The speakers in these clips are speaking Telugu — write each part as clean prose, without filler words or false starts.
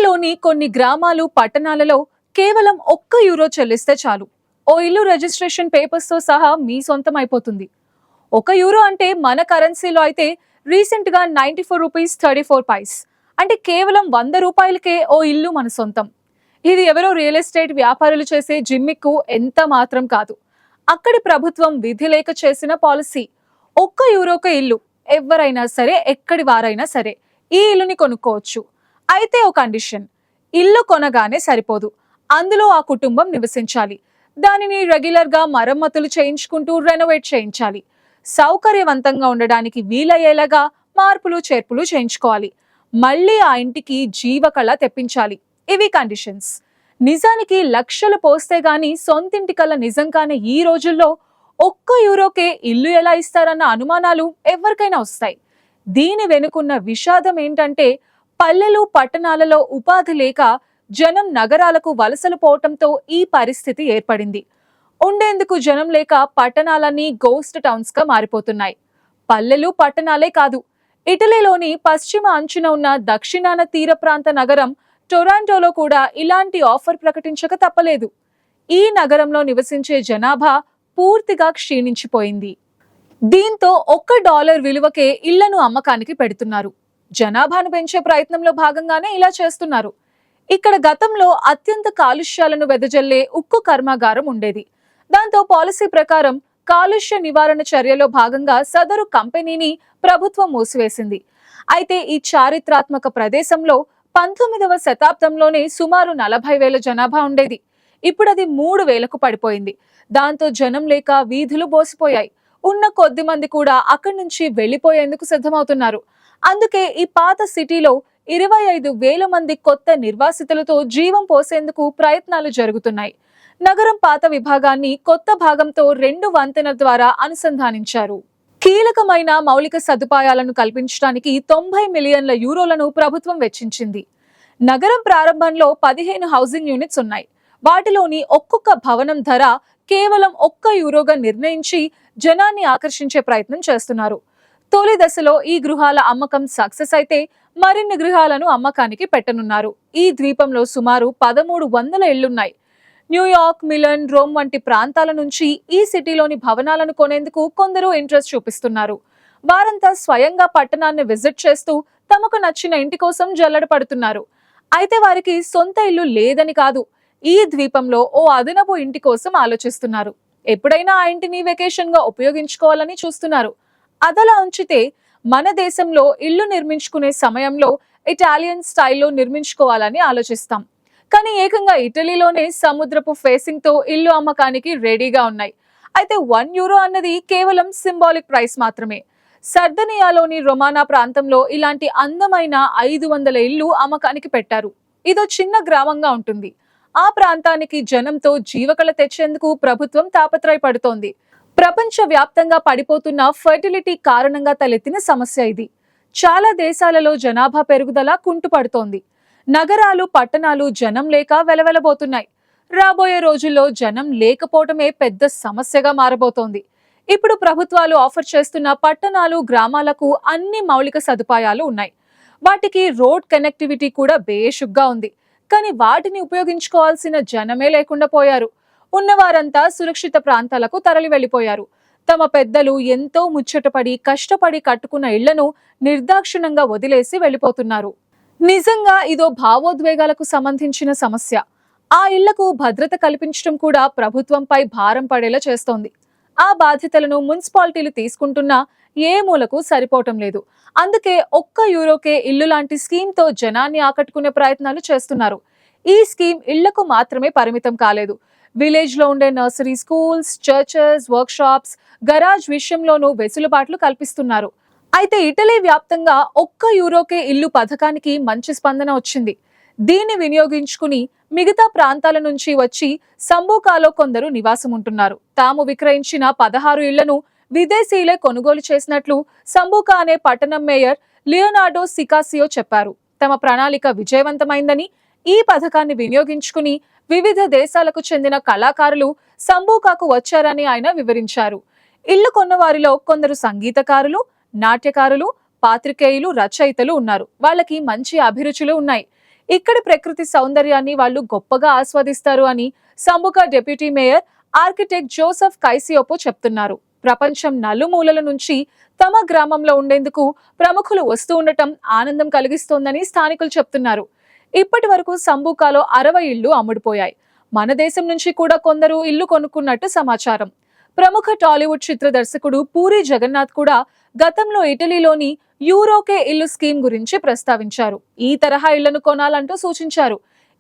ఇటలీలోని కొన్ని గ్రామాలు, పట్టణాలలో కేవలం €1 చెల్లిస్తే చాలు. ఓ ఇల్లు రిజిస్ట్రేషన్ పేపర్స్ తో సహా మీ సొంతం అయిపోతుంది. €1 అంటే మన కరెన్సీలో అయితే రీసెంట్ గా ₹94.34 అంటే కేవలం ₹100కే ఓ ఇల్లు మన సొంతం. ఇది ఎవరో రియల్ ఎస్టేట్ వ్యాపారులు చేసే జిమ్మిక్కు ఎంత మాత్రం కాదు. అక్కడి ప్రభుత్వం విధి లేక చేసిన పాలసీ. €1కే ఇల్లు. ఎవరైనా సరే, ఎక్కడి వారైనా సరే ఈ ఇల్లుని కొనుక్కోవచ్చు. అయితే ఓ కండిషన్, ఇల్లు కొనగానే సరిపోదు, అందులో ఆ కుటుంబం నివసించాలి. దానిని రెగ్యులర్ గా మరమ్మతులు చేయించుకుంటూ రెనోవేట్ చేయించాలి. సౌకర్యవంతంగా ఉండడానికి వీలయ్యేలాగా మార్పులు చేర్పులు చేయించుకోవాలి. మళ్ళీ ఆ ఇంటికి జీవకళ తెప్పించాలి. ఇవి కండిషన్స్. నిజానికి లక్షలు పోస్తే గాని సొంతింటి కల నిజం కాని ఈ రోజుల్లో €1కే ఇల్లు ఎలా ఇస్తారన్న అనుమానాలు ఎవరికైనా వస్తాయి. దీని వెనుకున్న విషాదం ఏంటంటే, పల్లెలు, పట్టణాలలో ఉపాధి లేక జనం నగరాలకు వలసలు పోవటంతో ఈ పరిస్థితి ఏర్పడింది. ఉండేందుకు జనం లేక పట్టణాలన్నీ గోస్ట్ టౌన్స్ గా మారిపోతున్నాయి. పల్లెలు, పట్టణాలే కాదు, ఇటలీలోని పశ్చిమ అంచున ఉన్న దక్షిణాన తీర ప్రాంత నగరం టొరాంటోలో కూడా ఇలాంటి ఆఫర్ ప్రకటించక తప్పలేదు. ఈ నగరంలో నివసించే జనాభా పూర్తిగా క్షీణించిపోయింది. దీంతో $1 విలువకే ఇళ్లను అమ్మకానికి పెడుతున్నారు. జనాభాను పెంచే ప్రయత్నంలో భాగంగానే ఇలా చేస్తున్నారు. ఇక్కడ గతంలో అత్యంత కాలుష్యాలను వెదజల్లే ఉక్కు కర్మాగారం ఉండేది. దాంతో పాలసీ ప్రకారం కాలుష్య నివారణ చర్యలో భాగంగా సదరు కంపెనీని ప్రభుత్వం మూసివేసింది. అయితే ఈ చారిత్రాత్మక ప్రదేశంలో 19వ శతాబ్దంలోనే సుమారు 40,000 జనాభా ఉండేది. ఇప్పుడు అది 3,000కు పడిపోయింది. దాంతో జనం లేక వీధులు బోసిపోయాయి. ఉన్న కొద్ది మంది కూడా అక్కడి నుంచి వెళ్లిపోయేందుకు సిద్ధమవుతున్నారు. అందుకే ఈ పాత సిటీలో 25,000 మంది కొత్త నిర్వాసితులతో జీవం పోసేందుకు ప్రయత్నాలు జరుగుతున్నాయి. నగరం పాత విభాగాన్ని కొత్త భాగంతో 2 వంతెనల ద్వారా అనుసంధానించారు. కీలకమైన మౌలిక సదుపాయాలను కల్పించడానికి €90 మిలియన్ల ప్రభుత్వం వెచ్చించింది. నగరం ప్రారంభంలో 15 హౌసింగ్ యూనిట్స్ ఉన్నాయి. వాటిలోని ఒక్కొక్క భవనం ధర కేవలం €1గా నిర్ణయించి జనాన్ని ఆకర్షించే ప్రయత్నం చేస్తున్నారు. తొలి దశలో ఈ గృహాల అమ్మకం సక్సెస్ అయితే మరిన్ని గృహాలను అమ్మకానికి పెట్టనున్నారు. ఈ ద్వీపంలో సుమారు 1,300 ఇళ్లున్నాయి. న్యూయార్క్, మిలన్, రోమ్ వంటి ప్రాంతాల నుంచి ఈ సిటీలోని భవనాలను కొనేందుకు కొందరు ఇంట్రెస్ట్ చూపిస్తున్నారు. వారంతా స్వయంగా పట్టణాన్ని విజిట్ చేస్తూ తమకు నచ్చిన ఇంటి కోసం జల్లెడ పడుతున్నారు. అయితే వారికి సొంత ఇల్లు లేదని కాదు, ఈ ద్వీపంలో ఓ అదనపు ఇంటి కోసం ఆలోచిస్తున్నారు. ఎప్పుడైనా ఆ ఇంటిని వెకేషన్ గా ఉపయోగించుకోవాలని చూస్తున్నారు. అదలా ఉంచితే మన దేశంలో ఇల్లు నిర్మించుకునే సమయంలో ఇటాలియన్ స్టైల్లో నిర్మించుకోవాలని ఆలోచిస్తాం. కానీ ఏకంగా ఇటలీలోనే సముద్రపు ఫేసింగ్ తో ఇల్లు అమ్మకానికి రెడీగా ఉన్నాయి. అయితే €1 అన్నది కేవలం సింబాలిక్ ప్రైస్ మాత్రమే. సర్దనియాలోని రొమానా ప్రాంతంలో ఇలాంటి అందమైన 500 ఇల్లు అమ్మకానికి పెట్టారు. ఇదో చిన్న గ్రామంగా ఉంటుంది. ఆ ప్రాంతానికి జనంతో జీవకళ తెచ్చేందుకు ప్రభుత్వం తాపత్రయపడుతోంది. ప్రపంచ వ్యాప్తంగా పడిపోతున్న ఫెర్టిలిటీ కారణంగా తలెత్తిన సమస్య ఇది. చాలా దేశాలలో జనాభా పెరుగుదల కుంటుపడుతోంది. నగరాలు, పట్టణాలు జనం లేక వెలవెలబోతున్నాయి. రాబోయే రోజుల్లో జనం లేకపోవటమే పెద్ద సమస్యగా మారబోతోంది. ఇప్పుడు ప్రభుత్వాలు ఆఫర్ చేస్తున్న పట్టణాలు, గ్రామాలకు అన్ని మౌలిక సదుపాయాలు ఉన్నాయి. వాటికి రోడ్ కనెక్టివిటీ కూడా బేషుగ్గా ఉంది. కానీ వాటిని ఉపయోగించుకోవాల్సిన జనమే లేకుండా పోయారు. ఉన్నవారంతా సురక్షిత ప్రాంతాలకు తరలి వెళ్లిపోయారు. తమ పెద్దలు ఎంతో ముచ్చటపడి కష్టపడి కట్టుకున్న ఇళ్లను నిర్దాక్షిణ్యంగా వదిలేసి వెళ్లిపోతున్నారు. నిజంగా ఇదో భావోద్వేగాలకు సంబంధించిన సమస్య. ఆ ఇళ్లకు భద్రత కల్పించడం కూడా ప్రభుత్వంపై భారం పడేలా చేస్తోంది. ఆ బాధ్యతలను మున్సిపాలిటీలు తీసుకుంటున్నా ఏ మూలకు సరిపోవటం లేదు. అందుకే €1కే ఇల్లు లాంటి స్కీమ్ తో జనాన్ని ఆకట్టుకునే ప్రయత్నాలు చేస్తున్నారు. ఈ స్కీమ్ ఇళ్లకు మాత్రమే పరిమితం కాలేదు. విలేజ్ లో ఉండే nursery schools, churches, work shops, garage విషయంలోనూ వెసులుబాట్లు కల్పిస్తున్నారు. అయితే ఇటలీ వ్యాప్తంగా €1కే ఇల్లు పథకానికి మంచి స్పందన వచ్చింది. దీన్ని వినియోగించుకుని మిగతా ప్రాంతాల నుంచి వచ్చి సంబూకాలో కొందరు నివాసం ఉంటున్నారు. తాము విక్రయించిన 16 ఇళ్లను విదేశీయులే కొనుగోలు చేసినట్లు సంబూకా అనే పట్టణం మేయర్ లియోనార్డో సికాసియో చెప్పారు. తమ ప్రణాళిక విజయవంతమైందని, ఈ పథకాన్ని వినియోగించుకుని వివిధ దేశాలకు చెందిన కళాకారులు సంబూకాకు వచ్చారని ఆయన వివరించారు. ఇళ్లు కొన్న వారిలో కొందరు సంగీతకారులు, నాట్యకారులు, పాత్రికేయులు, రచయితలు ఉన్నారు. వాళ్ళకి మంచి అభిరుచులు ఉన్నాయి. ఇక్కడి ప్రకృతి సౌందర్యాన్ని వాళ్ళు గొప్పగా ఆస్వాదిస్తారు అని సంబుక డిప్యూటీ మేయర్ ఆర్కిటెక్ట్ జోసెఫ్ కైసియోపో చెప్తున్నారు. ప్రపంచం నలుమూలల నుంచి తమ గ్రామంలో ఉండేందుకు ప్రముఖులు వస్తూ ఉండటం ఆనందం కలిగిస్తోందని స్థానికులు చెప్తున్నారు. ఇప్పటి వరకు సంబూకాలో 60 ఇళ్లు అమ్ముడుపోయాయి. మన దేశం నుంచి కూడా కొందరు ఇల్లు కొనుక్కున్నట్టు సమాచారం. ప్రముఖ టాలీవుడ్ చిత్ర దర్శకుడు పూరి జగన్నాథ్ కూడా గతంలో ఇటలీలోని యూరోకే ఇల్లు స్కీమ్ గురించి ప్రస్తావించారు. ఈ తరహా ఇళ్లను కొనాలంటూ సూచించారు.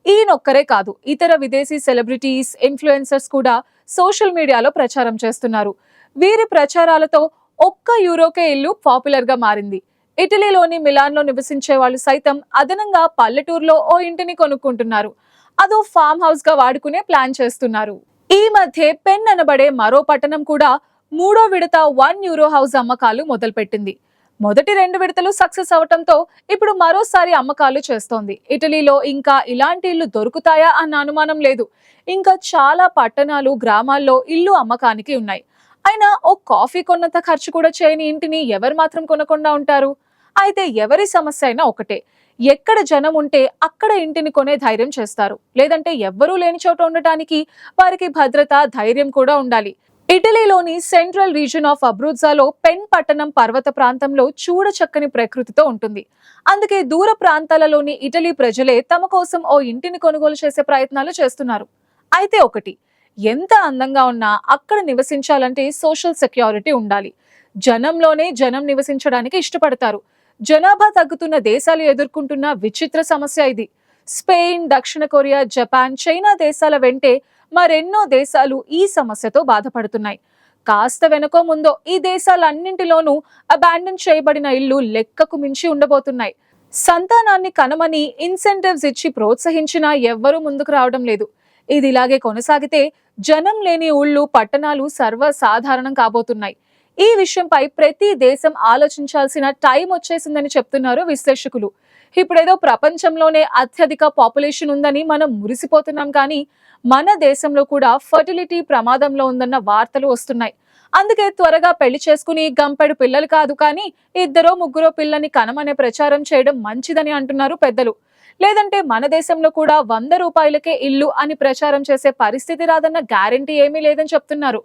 ఈయనొక్కరే కాదు, ఇతర విదేశీ సెలబ్రిటీస్, ఇన్ఫ్లుయెన్సర్స్ కూడా సోషల్ మీడియాలో ప్రచారం చేస్తున్నారు. వీరి ప్రచారాలతో ఒక్క యూరోకే ఇల్లు పాపులర్ గా మారింది. ఇటలీలోని మిలాన్ లో నివసించే వాళ్ళు సైతం అదనంగా పల్లెటూరులో ఓ ఇంటిని కొనుక్కుంటున్నారు. అదో ఫామ్ హౌస్ గా వాడుకునే ప్లాన్ చేస్తున్నారు. ఈ మధ్య పెన్ అనబడే మరో పట్టణం కూడా 3వ విడత €1 హౌస్ అమ్మకాలు మొదలుపెట్టింది. మొదటి 2 విడతలు సక్సెస్ అవటంతో ఇప్పుడు మరోసారి అమ్మకాలు చేస్తోంది. ఇటలీలో ఇంకా ఇలాంటి ఇల్లు దొరుకుతాయా అన్న అనుమానం లేదు. ఇంకా చాలా పట్టణాలు, గ్రామాల్లో ఇల్లు అమ్మకానికి ఉన్నాయి. అయినా ఓ కాఫీ కొన్నంత ఖర్చు కూడా చేయని ఇంటిని ఎవరు మాత్రం కొనకుండా ఉంటారు? అయితే ఎవరి సమస్య అయినా ఒకటే, ఎక్కడ జనం ఉంటే అక్కడ ఇంటిని కొనే ధైర్యం చేస్తారు. లేదంటే ఎవ్వరూ లేని చోట ఉండటానికి వారికి భద్రత, ధైర్యం కూడా ఉండాలి. ఇటలీలోని సెంట్రల్ రీజన్ ఆఫ్ అబ్రూజాలో పెన్ పట్టణం పర్వత ప్రాంతంలో చూడచక్కని ప్రకృతితో ఉంటుంది. అందుకే దూర ప్రాంతాలలోని ఇటలీ ప్రజలే తమ కోసం ఓ ఇంటిని కొనుగోలు చేసే ప్రయత్నాలు చేస్తున్నారు. అయితే ఒకటి, ఎంత అందంగా ఉన్నా అక్కడ నివసించాలంటే సోషల్ సెక్యూరిటీ ఉండాలి. జనంలోనే జనం నివసించడానికి ఇష్టపడతారు. జనాభా తగ్గుతున్న దేశాలు ఎదుర్కొంటున్న విచిత్ర సమస్య ఇది. స్పెయిన్, దక్షిణ కొరియా, జపాన్, చైనా దేశాల వెంటే మరెన్నో దేశాలు ఈ సమస్యతో బాధపడుతున్నాయి. కాస్త వెనకో ముందో ఈ దేశాలన్నింటిలోనూ అబాండన్ చేయబడిన ఇళ్లు లెక్కకు మించి ఉండబోతున్నాయి. సంతానాన్ని కనమని ఇన్సెంటివ్స్ ఇచ్చి ప్రోత్సహించినా ఎవ్వరూ ముందుకు రావడం లేదు. ఇది ఇలాగే కొనసాగితే జనం లేని ఊళ్ళు, పట్టణాలు సర్వసాధారణం కాబోతున్నాయి. ఈ విషయంపై ప్రతి దేశం ఆలోచించాల్సిన టైం వచ్చేసిందని చెప్తున్నారు విశ్లేషకులు. ఇప్పుడేదో ప్రపంచంలోనే అత్యధిక పాపులేషన్ ఉందని మనం మురిసిపోతున్నాం, కానీ మన దేశంలో కూడా ఫర్టిలిటీ ప్రమాదంలో ఉందన్న వార్తలు వస్తున్నాయి. అందుకే త్వరగా పెళ్లి చేసుకుని గంపెడు పిల్లలు కాదు కానీ 2-3 పిల్లని కనమనే ప్రచారం చేయడం మంచిదని అంటున్నారు పెద్దలు. లేదంటే మన దేశంలో కూడా ₹100కే ఇల్లు అని ప్రచారం చేసే పరిస్థితి రాదన్న గ్యారెంటీ ఏమీ లేదని చెప్తున్నారు.